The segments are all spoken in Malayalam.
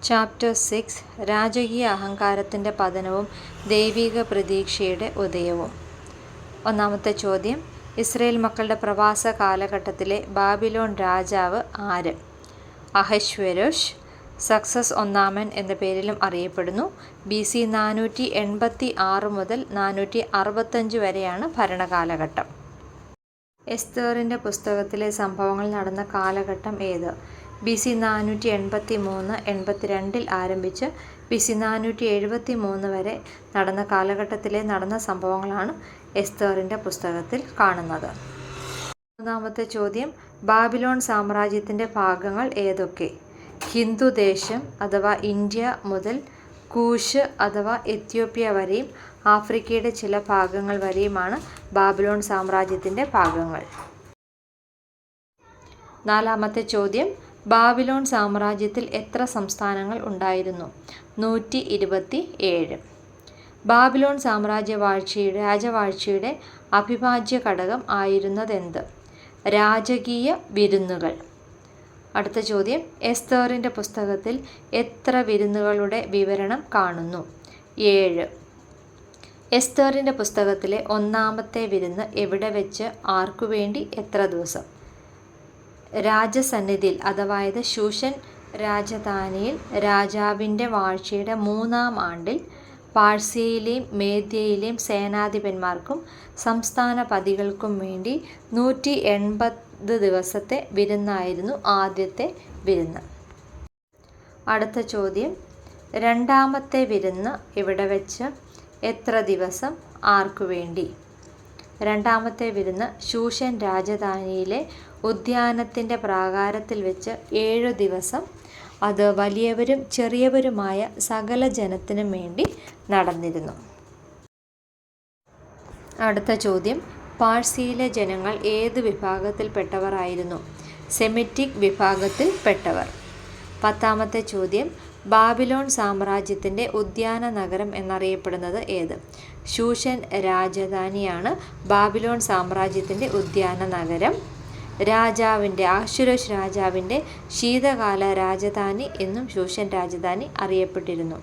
ചാപ്റ്റർ 6 രാജകീയ അഹങ്കാരത്തിൻ്റെ പതനവും ദൈവിക പ്രതീക്ഷയുടെ ഉദയവും. ഒന്നാമത്തെ ചോദ്യം, ഇസ്രയേൽ മക്കളുടെ പ്രവാസ കാലഘട്ടത്തിലെ ബാബിലോൺ രാജാവ് ആര്? അഹശ്വേരോഷ്. സക്സസ് ഒന്നാമൻ എന്ന പേരിലും അറിയപ്പെടുന്നു. BC 486 മുതൽ 465 വരെയാണ് ഭരണകാലഘട്ടം. എസ്തേറിൻ്റെ പുസ്തകത്തിലെ സംഭവങ്ങൾ നടന്ന കാലഘട്ടം ഏത്? BC 483-82 ആരംഭിച്ച് BC 473 വരെ നടന്ന കാലഘട്ടത്തിലെ നടന്ന സംഭവങ്ങളാണ് എസ്തേറിൻ്റെ പുസ്തകത്തിൽ കാണുന്നത്. മൂന്നാമത്തെ ചോദ്യം, ബാബിലോൺ സാമ്രാജ്യത്തിൻ്റെ ഭാഗങ്ങൾ ഏതൊക്കെ? ഹിന്ദുദേശം അഥവാ ഇന്ത്യ മുതൽ കൂശ് അഥവാ എത്യോപ്യ വരെയും ആഫ്രിക്കയുടെ ചില ഭാഗങ്ങൾ വരെയുമാണ് ബാബിലോൺ സാമ്രാജ്യത്തിൻ്റെ ഭാഗങ്ങൾ. നാലാമത്തെ ചോദ്യം, ബാബിലോൺ സാമ്രാജ്യത്തിൽ എത്ര സംസ്ഥാനങ്ങൾ ഉണ്ടായിരുന്നു? 127. ബാബിലോൺ രാജവാഴ്ചയുടെ അവിഭാജ്യ ഘടകം ആയിരുന്നതെന്ത്? രാജകീയ വിരുന്നുകൾ. അടുത്ത ചോദ്യം, എസ്തേറിൻ്റെ പുസ്തകത്തിൽ എത്ര വിരുന്നുകളുടെ വിവരണം കാണുന്നു? 7. എസ്തേറിൻ്റെ പുസ്തകത്തിലെ ഒന്നാമത്തെ വിരുന്ന് എവിടെ വെച്ച്, ആർക്കുവേണ്ടി, എത്ര ദിവസം? രാജസന്നിധിയിൽ അഥവായത് ശൂഷൻ രാജധാനിയിൽ രാജാവിൻ്റെ വാഴ്ചയുടെ 3-ാം ആണ്ടിൽ പാഴ്സ്യയിലെയും മേദ്യയിലെയും സേനാധിപന്മാർക്കും സംസ്ഥാനപതികൾക്കും വേണ്ടി 180 ദിവസത്തെ വിരുന്നായിരുന്നു ആദ്യത്തെ വിരുന്ന്. അടുത്ത ചോദ്യം, രണ്ടാമത്തെ വിരുന്ന് എവിടെ വെച്ച്, എത്ര ദിവസം, ആർക്കുവേണ്ടി? രണ്ടാമത്തെ വിരുന്ന് ശൂഷൻ രാജധാനിയിലെ ഉദ്യാനത്തിൻ്റെ പ്രാകാരത്തിൽ വെച്ച് 7 ദിവസം, അത് വലിയവരും ചെറിയവരുമായ സകല ജനത്തിനും വേണ്ടി നടന്നിരുന്നു. അടുത്ത ചോദ്യം, പാഴ്സിയിലെ ജനങ്ങൾ ഏത് വിഭാഗത്തിൽപ്പെട്ടവർ ആയിരുന്നു? സെമിറ്റിക് വിഭാഗത്തിൽപ്പെട്ടവർ. 10ാമത്തെ ചോദ്യം, ബാബിലോൺ സാമ്രാജ്യത്തിൻ്റെ ഉദ്യാന നഗരം എന്നറിയപ്പെടുന്നത് ഏത്? ശൂഷൻ രാജധാനിയാണ് ബാബിലോൺ സാമ്രാജ്യത്തിൻ്റെ ഉദ്യാന നഗരം. അഹശ്വേരോഷ് രാജാവിൻ്റെ ശീതകാല രാജധാനി എന്നും ശൂഷൻ രാജധാനി അറിയപ്പെട്ടിരുന്നു.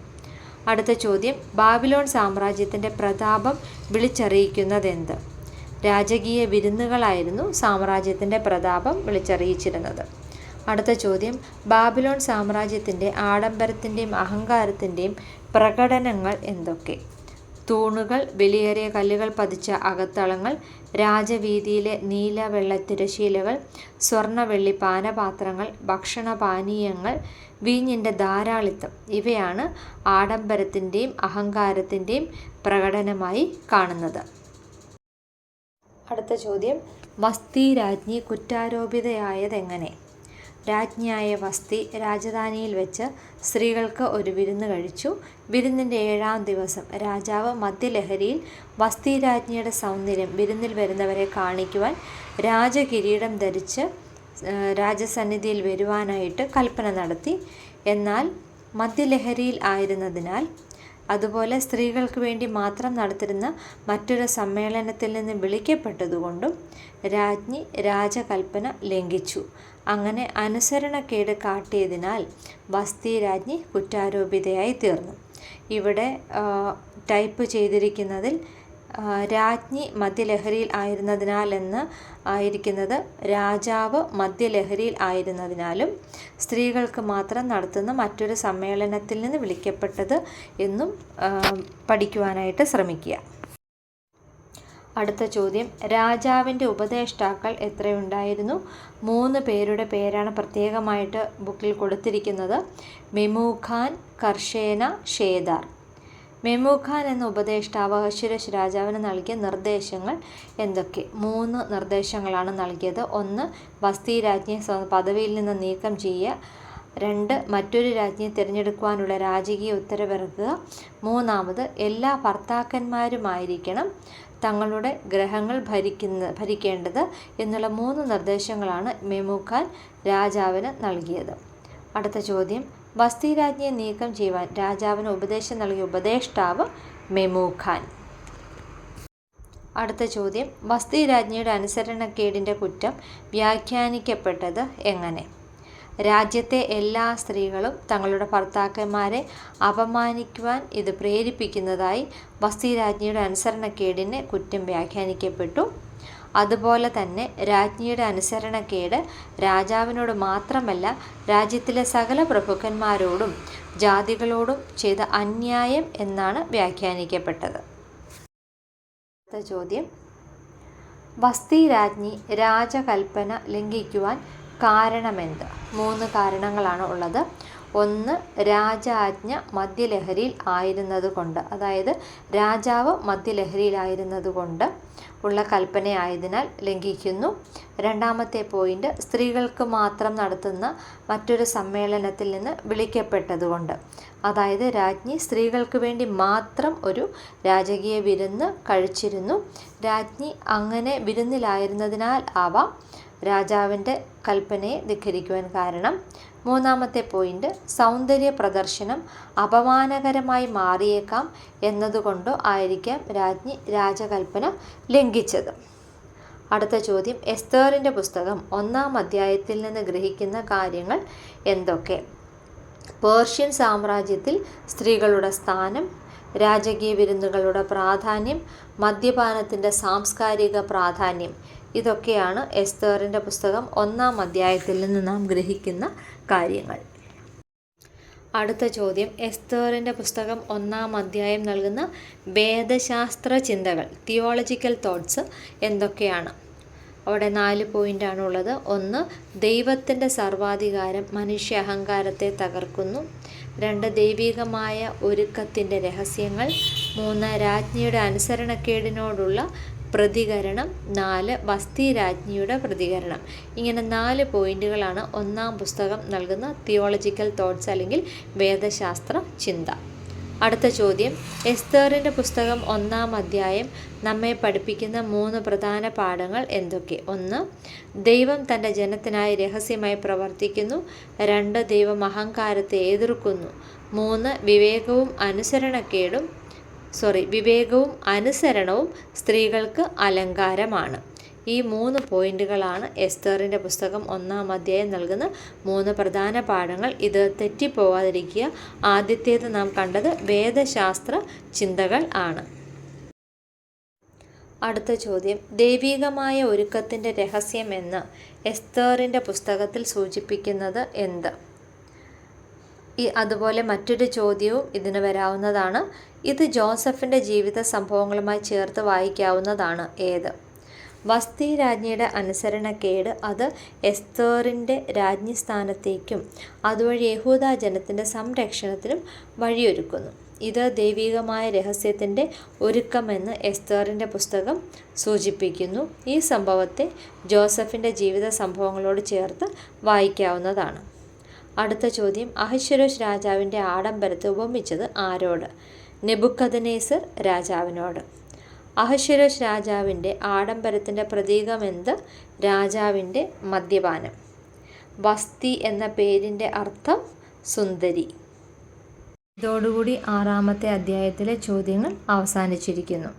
അടുത്ത ചോദ്യം, ബാബിലോൺ സാമ്രാജ്യത്തിൻ്റെ പ്രതാപം വിളിച്ചറിയിക്കുന്നതെന്ത്? രാജകീയ വിരുന്നുകളായിരുന്നു സാമ്രാജ്യത്തിൻ്റെ പ്രതാപം വിളിച്ചറിയിച്ചിരുന്നത്. അടുത്ത ചോദ്യം, ബാബിലോൺ സാമ്രാജ്യത്തിൻ്റെ ആഡംബരത്തിൻ്റെയും അഹങ്കാരത്തിൻ്റെയും പ്രകടനങ്ങൾ എന്തൊക്കെ? തൂണുകൾ, വിലയേറിയ കല്ലുകൾ പതിച്ച അകത്തളങ്ങൾ, രാജവീതിയിലെ നീല വെള്ള തിരശീലകൾ, സ്വർണ്ണ വെള്ളി പാനപാത്രങ്ങൾ, ഭക്ഷണപാനീയങ്ങൾ, വീഞ്ഞിൻ്റെ ധാരാളിത്തം ഇവയാണ് ആഡംബരത്തിൻ്റെയും അഹങ്കാരത്തിൻ്റെയും പ്രകടനമായി കാണുന്നത്. അടുത്ത ചോദ്യം, വസ്തി രാജ്ഞി കുറ്റാരോപിതയായതെങ്ങനെ? രാജ്ഞിയായ വസ്തി രാജധാനിയിൽ വെച്ച് സ്ത്രീകൾക്ക് ഒരു വിരുന്ന് കഴിച്ചു. വിരുന്നിൻ്റെ 7-ാം ദിവസം രാജാവ് മദ്യലഹരിയിൽ വസ്തി രാജ്ഞിയുടെ സൗന്ദര്യം വിരുന്നിൽ വരുന്നവരെ കാണിക്കുവാൻ രാജകിരീടം ധരിച്ച് രാജസന്നിധിയിൽ വരുവാനായിട്ട് കൽപ്പന നടത്തി. എന്നാൽ മദ്യലഹരിയിൽ ആയിരുന്നതിനാൽ, അതുപോലെ സ്ത്രീകൾക്ക് വേണ്ടി മാത്രം നടത്തിരുന്ന മറ്റൊരു സമ്മേളനത്തിൽ നിന്ന് വിളിക്കപ്പെട്ടതുകൊണ്ടും രാജ്ഞി രാജകൽപ്പന ലംഘിച്ചു. അങ്ങനെ അനുസരണക്കേട് കാട്ടിയതിനാൽ വസ്തി രാജ്ഞി കുറ്റാരോപിതയായി തീർന്നു. ഇവിടെ ടൈപ്പ് ചെയ്തിരിക്കുന്നതിൽ രാജ്ഞി മദ്യലഹരിയിൽ ആയിരുന്നതിനാലെന്ന് ആയിരിക്കുന്നത് രാജാവ് മദ്യലഹരിയിൽ ആയിരുന്നതിനാലും സ്ത്രീകൾക്ക് മാത്രം നടത്തുന്ന മറ്റൊരു സമ്മേളനത്തിൽ നിന്ന് വിളിക്കപ്പെട്ടത് എന്നും പഠിക്കുവാനായിട്ട് ശ്രമിക്കുക. അടുത്ത ചോദ്യം, രാജാവിൻ്റെ ഉപദേഷ്ടാക്കൾ എത്രയുണ്ടായിരുന്നു? 3 പേരുടെ പേരാണ് പ്രത്യേകമായിട്ട് ബുക്കിൽ കൊടുത്തിരിക്കുന്നത്. മെമൂഖാൻ, കർഷേന, ഷേദാർ. മെമൂഖാൻ എന്ന ഉപദേഷ്ടാവ് അഹശ്വേരോഷ് രാജാവിന് നൽകിയ നിർദ്ദേശങ്ങൾ എന്തൊക്കെ? 3 നിർദ്ദേശങ്ങളാണ് നൽകിയത്. 1, വസ്തി രാജ്ഞിയെ പദവിയിൽ നിന്ന് നീക്കം ചെയ്യുക. 2, മറ്റൊരു രാജ്ഞിയെ തിരഞ്ഞെടുക്കുവാനുള്ള രാജകീയ ഉത്തരവിറക്കുക. 3, എല്ലാ ഭർത്താക്കന്മാരുമായിരിക്കണം തങ്ങളുടെ ഗ്രഹങ്ങൾ ഭരിക്കേണ്ടത് എന്നുള്ള 3 നിർദ്ദേശങ്ങളാണ് മെമൂഖാൻ രാജാവിന് നൽകിയത്. അടുത്ത ചോദ്യം, വസ്തി രാജ്ഞിയെ നീക്കം ചെയ്യുവാൻ രാജാവിന് ഉപദേശം നൽകിയ ഉപദേഷ്ടാവ് മെമൂഖാൻ. അടുത്ത ചോദ്യം, വസ്തി രാജ്ഞിയുടെ അനുസരണക്കേടിൻ്റെ കുറ്റം വ്യാഖ്യാനിക്കപ്പെട്ടത് എങ്ങനെ? രാജ്യത്തെ എല്ലാ സ്ത്രീകളും തങ്ങളുടെ ഭർത്താക്കന്മാരെ അപമാനിക്കുവാൻ ഇത് പ്രേരിപ്പിക്കുന്നതായി വസ്തി രാജ്ഞിയുടെ അനുസരണക്കേടിനെ കുറ്റം വ്യാഖ്യാനിക്കപ്പെട്ടു. അതുപോലെ തന്നെ രാജ്ഞിയുടെ അനുസരണക്കേട് രാജാവിനോട് മാത്രമല്ല രാജ്യത്തിലെ സകല പ്രഭുക്കന്മാരോടും ജാതികളോടും ചെയ്ത അന്യായം എന്നാണ് വ്യാഖ്യാനിക്കപ്പെട്ടത്. അടുത്ത ചോദ്യം, വസ്തി രാജ്ഞി രാജകൽപ്പന ലംഘിക്കുവാൻ കാരണമെന്ത്? 3 കാരണങ്ങളാണ് ഉള്ളത്. 1, രാജാജ്ഞ മദ്യലഹരിയിൽ ആയിരുന്നതുകൊണ്ട്, അതായത് രാജാവ് മദ്യലഹരിയിലായിരുന്നതുകൊണ്ട് ഉള്ള കൽപ്പനയായതിനാൽ ലംഘിക്കുന്നു. 2ാമത്തെ പോയിന്റ്, സ്ത്രീകൾക്ക് മാത്രം നടത്തുന്ന മറ്റൊരു സമ്മേളനത്തിൽ നിന്ന് വിളിക്കപ്പെട്ടതുകൊണ്ട്, അതായത് രാജ്ഞി സ്ത്രീകൾക്ക് വേണ്ടി മാത്രം ഒരു രാജകീയ വിരുന്ന് കഴിച്ചിരുന്നു. രാജ്ഞി അങ്ങനെ വിരുന്നിലായിരുന്നതിനാൽ ആവാം രാജാവിൻ്റെ കൽപ്പനയെ ധിക്കരിക്കുവാൻ കാരണം. 3ാമത്തെ പോയിന്റ്, സൗന്ദര്യ പ്രദർശനം അപമാനകരമായി മാറിയേക്കാം എന്നതുകൊണ്ടോ ആയിരിക്കാം രാജ്ഞി രാജകൽപ്പന ലംഘിച്ചത്. അടുത്ത ചോദ്യം, എസ്തേറിൻ്റെ പുസ്തകം 1-ാം അധ്യായത്തിൽ നിന്ന് ഗ്രഹിക്കുന്ന കാര്യങ്ങൾ എന്തൊക്കെ? പേർഷ്യൻ സാമ്രാജ്യത്തിൽ സ്ത്രീകളുടെ സ്ഥാനം, രാജകീയ വിരുന്നുകളുടെ പ്രാധാന്യം, മദ്യപാനത്തിൻ്റെ സാംസ്കാരിക പ്രാധാന്യം, ഇതൊക്കെയാണ് എസ്തേറിൻ്റെ പുസ്തകം 1-ാം അധ്യായത്തിൽ നിന്ന് നാം ഗ്രഹിക്കുന്ന കാര്യങ്ങൾ. അടുത്ത ചോദ്യം, എസ്തേറിൻ്റെ പുസ്തകം 1-ാം അധ്യായം നൽകുന്ന വേദശാസ്ത്ര ചിന്തകൾ, തിയോളജിക്കൽ തോട്ട്സ് എന്തൊക്കെയാണ്? അവിടെ 4 പോയിൻ്റാണ് ഉള്ളത്. 1, ദൈവത്തിൻ്റെ സർവാധികാരം മനുഷ്യ അഹങ്കാരത്തെ തകർക്കുന്നു. 2, ദൈവികമായ ഒരുക്കത്തിൻ്റെ രഹസ്യങ്ങൾ. 3, രാജ്ഞിയുടെ അനുസരണക്കേടിനോടുള്ള പ്രതികരണം. 4, വസ്തി രാജ്ഞിയുടെ പ്രതികരണം. ഇങ്ങനെ 4 പോയിന്റുകളാണ് 1-ാം പുസ്തകം നൽകുന്ന തിയോളജിക്കൽ തോട്ട്സ് അല്ലെങ്കിൽ വേദശാസ്ത്ര ചിന്ത. അടുത്ത ചോദ്യം, എസ്തേറിൻ്റെ പുസ്തകം 1-ാം അധ്യായം നമ്മെ പഠിപ്പിക്കുന്ന 3 പ്രധാന പാഠങ്ങൾ എന്തൊക്കെ? 1, ദൈവം തൻ്റെ ജനത്തിനായി രഹസ്യമായി പ്രവർത്തിക്കുന്നു. 2, ദൈവം അഹങ്കാരത്തെ എതിർക്കുന്നു. 3, വിവേകവും അനുസരണവും സ്ത്രീകൾക്ക് അലങ്കാരമാണ്. ഈ 3 പോയിന്റുകളാണ് എസ്തേറിൻ്റെ പുസ്തകം 1-ാം അധ്യായം നൽകുന്ന 3 പ്രധാന പാഠങ്ങൾ. ഇത് തെറ്റിപ്പോവാതിരിക്കുക. ആദ്യത്തേത് നാം കണ്ടത് വേദശാസ്ത്ര ചിന്തകൾ ആണ്. അടുത്ത ചോദ്യം, ദൈവികമായ ഒരുക്കത്തിൻ്റെ രഹസ്യം എന്ന് എസ്തേറിൻ്റെ പുസ്തകത്തിൽ സൂചിപ്പിക്കുന്നത് എന്ത്? അതുപോലെ മറ്റൊരു ചോദ്യവും ഇതിന് വരാവുന്നതാണ്. ഇത് ജോസഫിൻ്റെ ജീവിത സംഭവങ്ങളുമായി ചേർത്ത് വായിക്കാവുന്നതാണ്. ഏത്? വസ്തി രാജ്ഞിയുടെ അനുസരണക്കേട് അത് എസ്തേറിൻ്റെ രാജ്ഞിസ്ഥാനത്തേക്കും അതുവഴി യഹൂദ ജനത്തിൻ്റെ സംരക്ഷണത്തിനും വഴിയൊരുക്കുന്നു. ഇത് ദൈവികമായ രഹസ്യത്തിൻ്റെ ഒരുക്കമെന്ന് എസ്തേറിൻ്റെ പുസ്തകം സൂചിപ്പിക്കുന്നു. ഈ സംഭവത്തെ ജോസഫിൻ്റെ ജീവിത സംഭവങ്ങളോട് ചേർത്ത് വായിക്കാവുന്നതാണ്. അടുത്ത ചോദ്യം, അഹശ്വേരോശ് രാജാവിൻ്റെ ആഡംബരത്തെ ഉപമിച്ചത് ആരോട്? നെബുക്കദ്നേസർ രാജാവിനോട്. അഹശ്വേരോശ് രാജാവിൻ്റെ ആഡംബരത്തിൻ്റെ പ്രതീകമെന്ത്? രാജാവിൻ്റെ മദ്യപാനം. വസ്തി എന്ന പേരിൻ്റെ അർത്ഥം സുന്ദരി. ഇതോടുകൂടി 6-ാമത്തെ അധ്യായത്തിലെ ചോദ്യങ്ങൾ അവസാനിച്ചിരിക്കുന്നു.